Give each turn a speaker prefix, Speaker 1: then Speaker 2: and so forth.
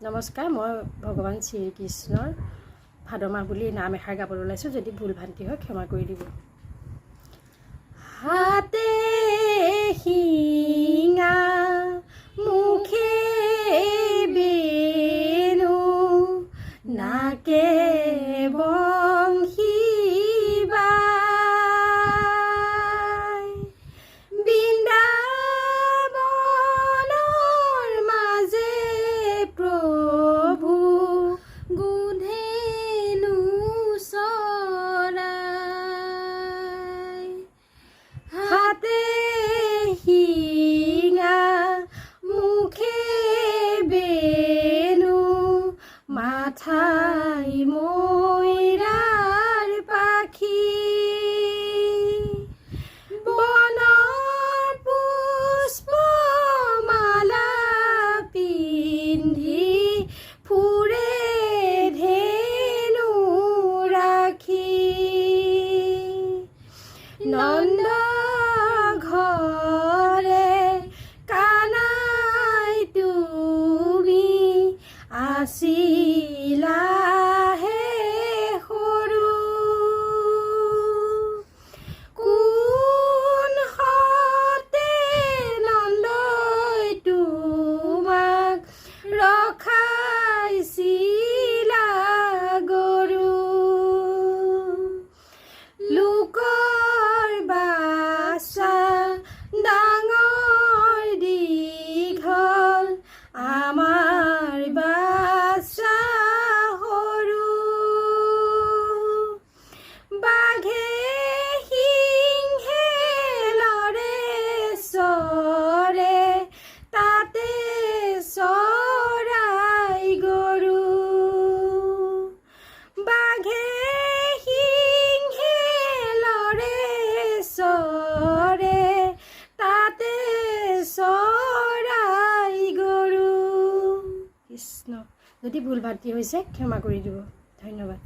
Speaker 1: নমস্কাৰ, মই ভগৱান শ্ৰীকৃষ্ণৰ ভাদ মাহ বুলি নাম এষাৰ গাবলৈ ওলাইছোঁ। যদি ভুল ভ্ৰান্তি হয় ক্ষমা কৰি দিব। হাতে শিঙা মুখে বেণু নাকে বংশী বাই বৃন্দাবনৰ মাজে প্ৰভু গুধেনু চৰাই হাতে শিঙা মুখে বেণু মাথাই ময়ৰাৰ পাখি বনৰ পুষ্পমালা পিন্ধি ফুৰে ধেনু ৰাখি নন্দ ঘৰে কানাই তুমি আছিলাহে সৰু কোন হতে নন্দই তোমাক ৰখাইছিলা গৰু লোকৰ বাছা ডাঙৰ দীঘল আমাৰ বাছা সৰু বাঘে সিংহে লৰে চৰে তাতে চৰাই গৰু বাঘে সিংহে লৰে চৰে তাতে চৰাই গৰু। কৃষ্ণ, যদি ভুল ভ্ৰান্তি হৈছে ক্ষমা কৰি দিব। ধন্যবাদ।